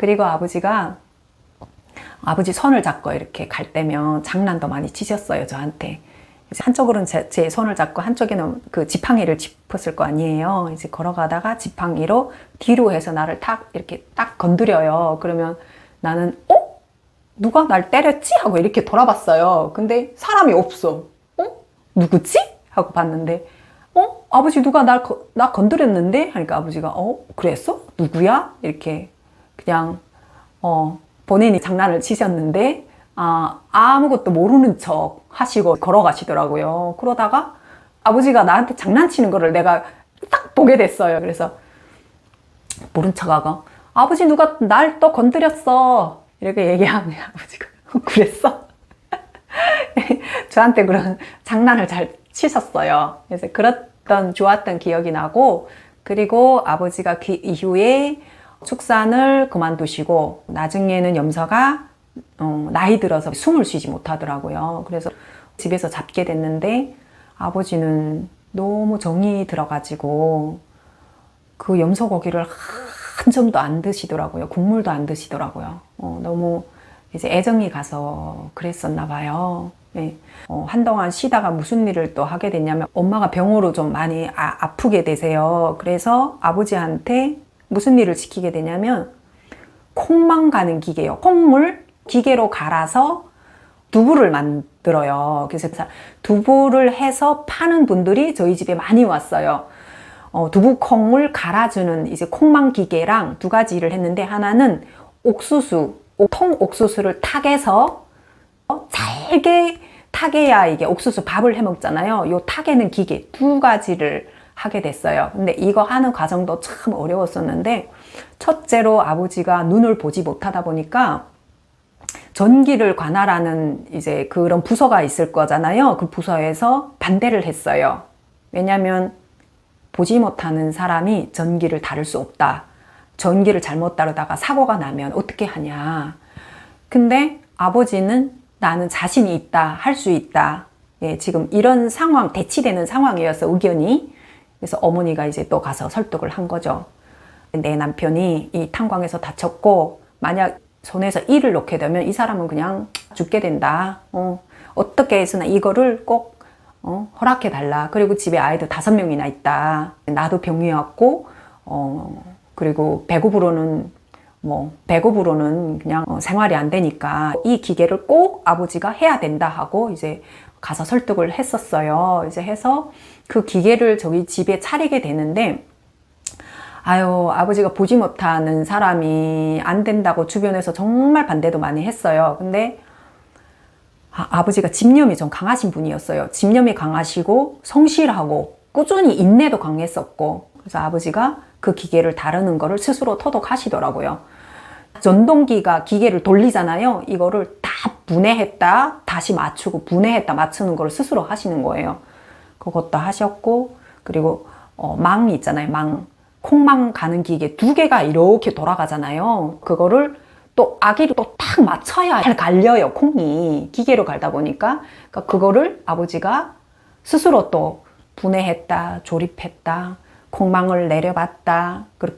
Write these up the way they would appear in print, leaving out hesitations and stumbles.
그리고 아버지 손을 잡고 이렇게 갈 때면 장난도 많이 치셨어요, 저한테. 이제 한쪽으로는 제 손을 잡고 한쪽에는 그 지팡이를 짚었을 거 아니에요. 이제 걸어가다가 지팡이로 뒤로 해서 나를 이렇게 딱 건드려요. 그러면 나는, 누가 날 때렸지? 하고 이렇게 돌아봤어요. 근데 사람이 없어. 누구지? 하고 봤는데, 아버지 누가 나 건드렸는데? 하니까 아버지가, 그랬어? 누구야? 이렇게 그냥, 본인이 장난을 치셨는데, 아무것도 모르는 척 하시고 걸어가시더라고요. 그러다가 아버지가 나한테 장난치는 거를 내가 딱 보게 됐어요. 그래서 모른 척하고, 아버지 누가 날 또 건드렸어. 이렇게 얘기하면 아버지가, 그랬어? 저한테 그런 장난을 잘 치셨어요. 그래서 좋았던 기억이 나고, 그리고 아버지가 그 이후에 축산을 그만두시고, 나중에는 염서가 나이 들어서 숨을 쉬지 못하더라고요. 그래서 집에서 잡게 됐는데, 아버지는 너무 정이 들어가지고 그 염소고기를 한 점도 안 드시더라고요. 국물도 안 드시더라고요. 너무 이제 애정이 가서 그랬었나 봐요. 네. 한동안 쉬다가 무슨 일을 또 하게 됐냐면, 엄마가 병으로 좀 많이 아프게 되세요. 그래서 아버지한테 무슨 일을 시키게 되냐면, 콩만 가는 기계요. 콩물 기계로 갈아서 두부를 만들어요. 그래서 두부를 해서 파는 분들이 저희 집에 많이 왔어요. 두부 콩을 갈아주는 이제 콩망 기계랑 두 가지 일을 했는데, 하나는 통 옥수수를 탁해서 잘게 탁해야 이게 옥수수 밥을 해 먹잖아요. 요 탁에는 기계 두 가지를 하게 됐어요. 근데 이거 하는 과정도 참 어려웠었는데, 첫째로 아버지가 눈을 보지 못하다 보니까 전기를 관할하는 이제 그런 부서가 있을 거잖아요. 그 부서에서 반대를 했어요. 왜냐면 보지 못하는 사람이 전기를 다룰 수 없다. 전기를 잘못 다루다가 사고가 나면 어떻게 하냐. 근데 아버지는 나는 자신이 있다, 할 수 있다. 예, 지금 이런 상황, 대치되는 상황이어서 의견이. 그래서 어머니가 이제 또 가서 설득을 한 거죠. 내 남편이 이 탄광에서 다쳤고, 만약 손에서 일을 놓게 되면 이 사람은 그냥 죽게 된다. 어떻게 해서나 이거를 꼭 허락해 달라. 그리고 집에 아이들 5명이나 있다. 나도 병이었고, 그리고 배급으로는 그냥 생활이 안 되니까 이 기계를 꼭 아버지가 해야 된다 하고 이제 가서 설득을 했었어요. 이제 해서 그 기계를 저희 집에 차리게 되는데, 아버지가 보지 못하는 사람이 안 된다고 주변에서 정말 반대도 많이 했어요. 근데 아버지가 집념이 좀 강하신 분이었어요. 집념이 강하시고 성실하고 꾸준히 인내도 강했었고, 그래서 아버지가 그 기계를 다루는 거를 스스로 터득하시더라고요. 전동기가 기계를 돌리잖아요. 이거를 다 분해했다 다시 맞추고, 분해했다 맞추는 거를 스스로 하시는 거예요. 그것도 하셨고, 그리고 망 있잖아요. 콩망 가는 기계 2개가 이렇게 돌아가잖아요. 그거를 또 아기로 또 딱 맞춰야 잘 갈려요, 콩이. 기계로 갈다 보니까. 그러니까 그거를 아버지가 스스로 또 분해했다, 조립했다, 콩망을 내려봤다. 그리고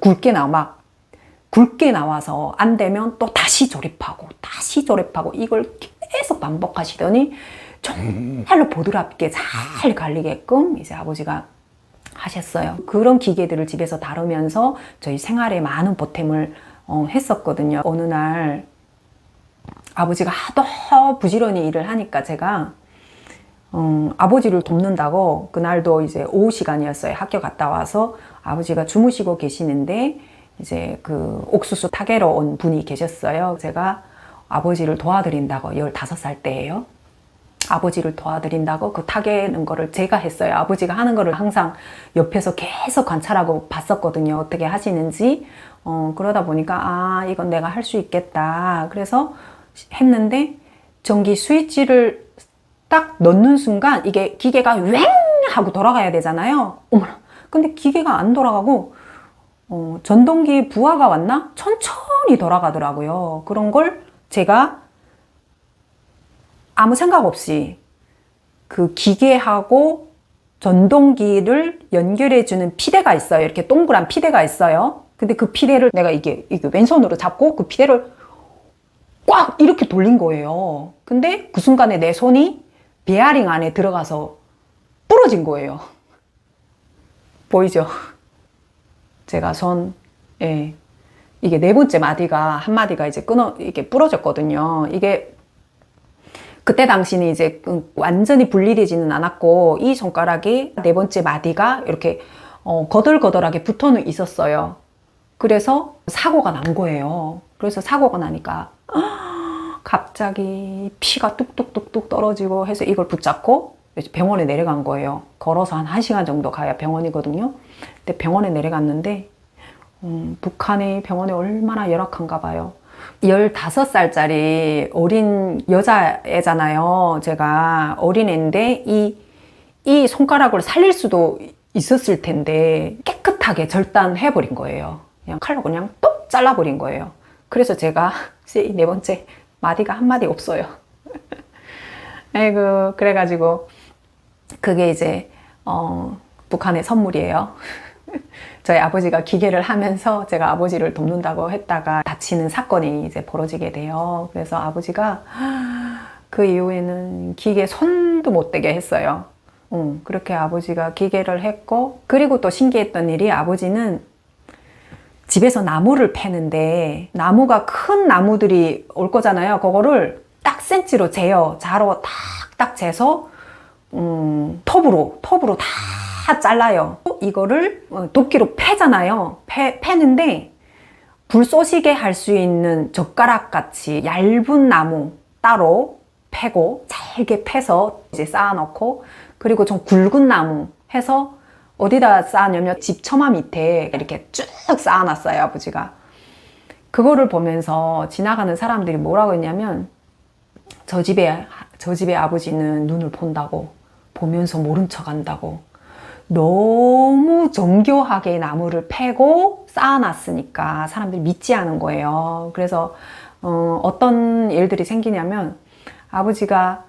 굵게 나와서 안 되면 또 다시 조립하고 이걸 계속 반복하시더니 정말로 보드랍게 잘 갈리게끔 이제 아버지가 하셨어요. 그런 기계들을 집에서 다루면서 저희 생활에 많은 보탬을 했었거든요. 어느 날 아버지가 하도 부지런히 일을 하니까 제가 아버지를 돕는다고, 그날도 이제 오후 시간이었어요. 학교 갔다 와서 아버지가 주무시고 계시는데 이제 그 옥수수 타개로 온 분이 계셨어요. 제가 아버지를 도와드린다고, 15살 때예요. 아버지를 도와드린다고 그 타개는 거를 제가 했어요. 아버지가 하는 거를 항상 옆에서 계속 관찰하고 봤었거든요. 어떻게 하시는지. 그러다 보니까 이건 내가 할 수 있겠다. 그래서 했는데, 전기 스위치를 딱 넣는 순간 이게 기계가 왱 하고 돌아가야 되잖아요. 어머나. 근데 기계가 안 돌아가고 전동기 부하가 왔나? 천천히 돌아가더라고요. 그런 걸 제가 아무 생각 없이 그 기계하고 전동기를 연결해주는 피대가 있어요. 이렇게 동그란 피대가 있어요. 근데 그 피대를 내가 이게 왼손으로 잡고 그 피대를 꽉 이렇게 돌린 거예요. 근데 그 순간에 내 손이 베어링 안에 들어가서 부러진 거예요. 보이죠? 제가 예. 이게 네 번째 마디가, 한 마디가 이제 이게 부러졌거든요. 이게, 그때 당시는 이제 완전히 분리되지는 않았고, 이 손가락이 네 번째 마디가 이렇게, 거들거들하게 붙어는 있었어요. 그래서 사고가 난 거예요. 그래서 사고가 나니까, 갑자기 피가 뚝뚝뚝뚝 떨어지고 해서 이걸 붙잡고 병원에 내려간 거예요. 걸어서 한 1시간 정도 가야 병원이거든요. 근데 병원에 내려갔는데 북한의 병원이 얼마나 열악한가 봐요. 15살짜리 어린 여자애잖아요. 제가 어린 애인데 이 손가락을 살릴 수도 있었을 텐데 깨끗하게 절단해버린 거예요. 그냥 칼로 그냥 똑 잘라버린 거예요. 그래서 제가 네 번째 마디가 한마디 없어요. 아이고, 그래가지고 그게 이제 북한의 선물이에요. 저희 아버지가 기계를 하면서 제가 아버지를 돕는다고 했다가 다치는 사건이 이제 벌어지게 돼요. 그래서 아버지가 그 이후에는 기계 손도 못 대게 했어요. 그렇게 아버지가 기계를 했고, 그리고 또 신기했던 일이 아버지는 집에서 나무를 패는데 나무가 큰 나무들이 올 거잖아요. 그거를 딱 센치로 재요. 자로 딱딱 재서 톱으로 다 잘라요. 이거를 도끼로 패잖아요. 패는데 불 쏘시게 할 수 있는 젓가락 같이 얇은 나무 따로 패고 잘게 패서 이제 쌓아놓고, 그리고 좀 굵은 나무 해서 어디다 쌓았냐면 집 처마 밑에 이렇게 쭉 쌓아놨어요, 아버지가. 그거를 보면서 지나가는 사람들이 뭐라고 했냐면, 저 집에 아버지는 눈을 본다고, 보면서 모른 척 한다고. 너무 정교하게 나무를 패고 쌓아놨으니까 사람들이 믿지 않은 거예요. 그래서 어떤 일들이 생기냐면, 아버지가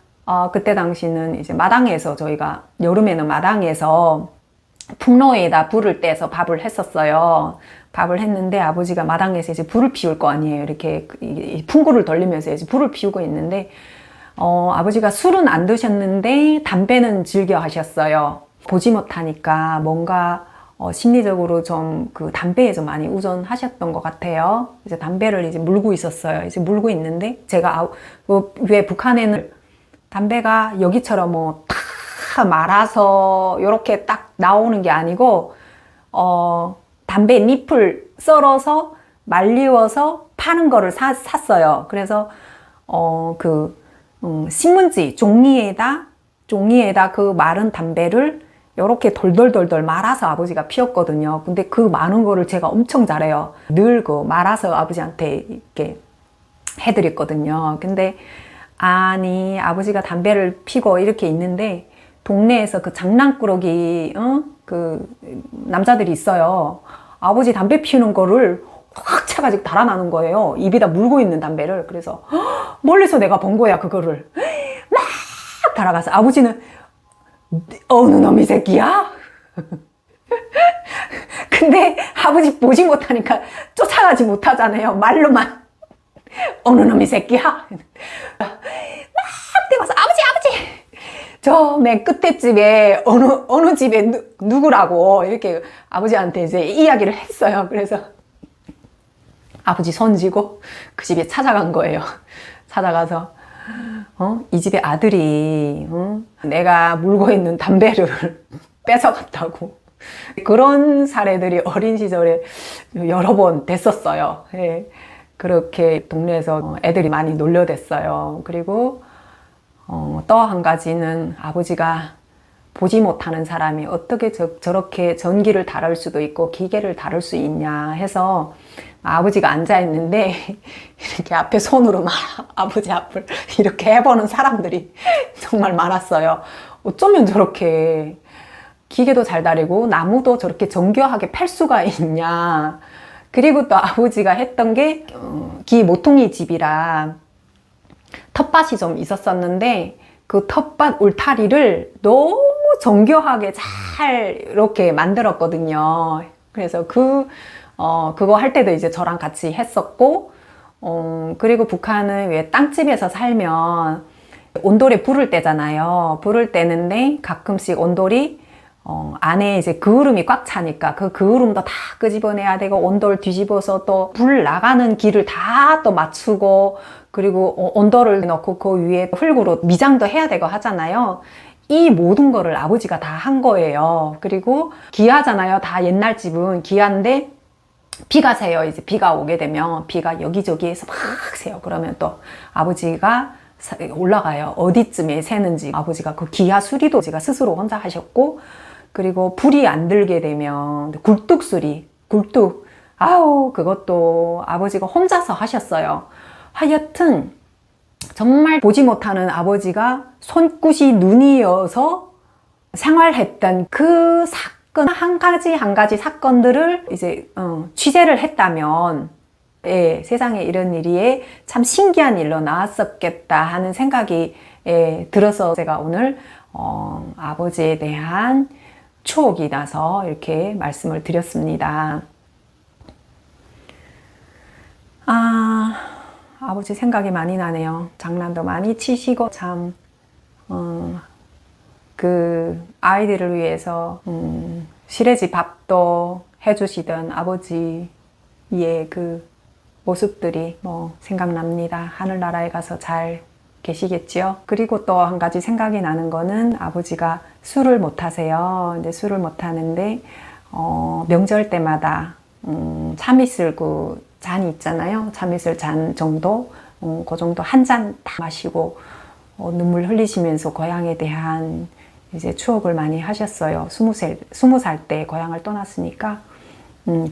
그때 당시는 이제 마당에서, 저희가 여름에는 마당에서 풍로에다 불을 떼서 밥을 했었어요. 밥을 했는데 아버지가 마당에서 이제 불을 피울 거 아니에요. 이렇게 풍구를 돌리면서 이제 불을 피우고 있는데, 아버지가 술은 안 드셨는데 담배는 즐겨 하셨어요. 보지 못하니까 뭔가 심리적으로 좀 그 담배에 좀 많이 우존하셨던 것 같아요. 이제 담배를 이제 물고 있었어요. 이제 물고 있는데, 제가 왜 북한에는 담배가 여기처럼 뭐 다 말아서 이렇게 딱 나오는 게 아니고, 담배 잎을 썰어서 말리워서 파는 거를 샀어요. 그래서 신문지 종이에다 그 마른 담배를 이렇게 돌돌돌돌 말아서 아버지가 피웠거든요. 근데 그 많은 거를 제가 엄청 잘해요. 늘 그 말아서 아버지한테 이렇게 해드렸거든요. 근데 아니, 아버지가 담배를 피고 이렇게 있는데 동네에서 그 장난꾸러기 그 남자들이 있어요. 아버지 담배 피우는 거를 확 차가지고 달아나는 거예요. 입에다 물고 있는 담배를. 그래서 멀리서 내가 본 거야, 그거를. 막 달아가서 아버지는 어느 놈이 새끼야? 근데 아버지 보지 못하니까 쫓아가지 못하잖아요. 말로만 어느 놈이 새끼야? 막 뛰어가서 아버지! 저 맨 끝에 집에 어느 집에 누구라고 이렇게 아버지한테 이제 이야기를 했어요. 그래서 아버지 손지고 그 집에 찾아간 거예요. 찾아가서 이 집의 아들이 내가 물고 있는 담배를 뺏어갔다고. 그런 사례들이 어린 시절에 여러 번 됐었어요. 예. 그렇게 동네에서 애들이 많이 놀려댔어요. 그리고 또 한 가지는, 아버지가 보지 못하는 사람이 어떻게 저렇게 전기를 다룰 수도 있고 기계를 다룰 수 있냐 해서, 아버지가 앉아있는데 이렇게 앞에 손으로 막 아버지 앞을 이렇게 해보는 사람들이 정말 많았어요. 어쩌면 저렇게 기계도 잘 다루고 나무도 저렇게 정교하게 팰 수가 있냐. 그리고 또 아버지가 했던 게 모퉁이 집이라 텃밭이 좀 있었었는데, 그 텃밭 울타리를 너무 정교하게 잘 이렇게 만들었거든요. 그래서 그 그거 할 때도 이제 저랑 같이 했었고, 그리고 북한은 왜 땅집에서 살면 온돌에 불을 떼잖아요. 불을 떼는데 가끔씩 온돌이 안에 이제 그을음이 꽉 차니까 그 그을음도 다 끄집어내야 되고 온돌 뒤집어서 또 불 나가는 길을 다 또 맞추고 그리고 온돌을 넣고 그 위에 흙으로 미장도 해야 되고 하잖아요. 이 모든 거를 아버지가 다 한 거예요. 그리고 기아잖아요. 다 옛날 집은 기아인데 비가 새요. 이제 비가 오게 되면 비가 여기저기에서 막 새요. 그러면 또 아버지가 올라가요. 어디쯤에 새는지. 아버지가 그 기아 수리도 제가 스스로 혼자 하셨고, 그리고 불이 안 들게 되면 굴뚝 수리, 굴뚝. 아우, 그것도 아버지가 혼자서 하셨어요. 하여튼 정말 보지 못하는 아버지가 손끝이 눈이어서 생활했던 그 사건 한 가지 한 가지 사건들을 이제 취재를 했다면 세상에 이런 일이 참 신기한 일로 나왔었겠다 하는 생각이 들어서 제가 오늘 아버지에 대한 추억이 나서 이렇게 말씀을 드렸습니다. 아버지 생각이 많이 나네요. 장난도 많이 치시고 참 그 아이들을 위해서 시래지 밥도 해주시던 아버지의 그 모습들이 생각납니다. 하늘나라에 가서 잘 계시겠지요. 그리고 또 한 가지 생각이 나는 거는 아버지가 술을 못 하세요. 근데 술을 못 하는데 명절 때마다 참이슬 그 잔이 있잖아요. 참이슬 잔 정도, 그 정도 한 잔 다 마시고 눈물 흘리시면서 고향에 대한 이제 추억을 많이 하셨어요. 20살 때 고향을 떠났으니까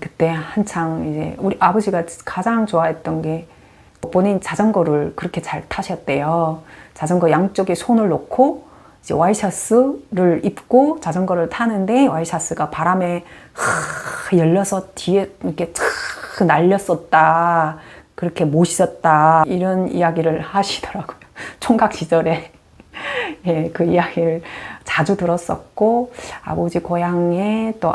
그때 한창 이제 우리 아버지가 가장 좋아했던 게 본인 자전거를 그렇게 잘 타셨대요. 자전거 양쪽에 손을 놓고 이제 와이셔츠를 입고 자전거를 타는데 와이셔츠가 바람에 열려서 뒤에 이렇게 날렸었다. 그렇게 멋있었다. 이런 이야기를 하시더라고요. 총각 시절에. 예, 그 이야기를 자주 들었었고, 아버지 고향에 또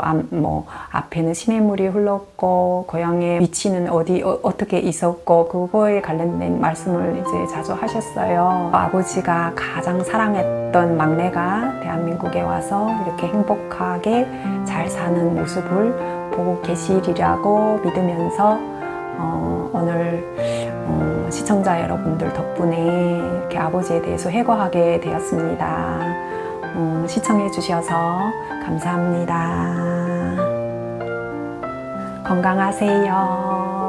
앞에는 시냇물이 흘렀고, 고향의 위치는 어떻게 있었고, 그거에 관련된 말씀을 이제 자주 하셨어요. 아버지가 가장 사랑했던 막내가 대한민국에 와서 이렇게 행복하게 잘 사는 모습을 보고 계시리라고 믿으면서, 오늘 시청자 여러분들 덕분에 이렇게 아버지에 대해서 회고하게 되었습니다. 시청해 주셔서 감사합니다. 건강하세요.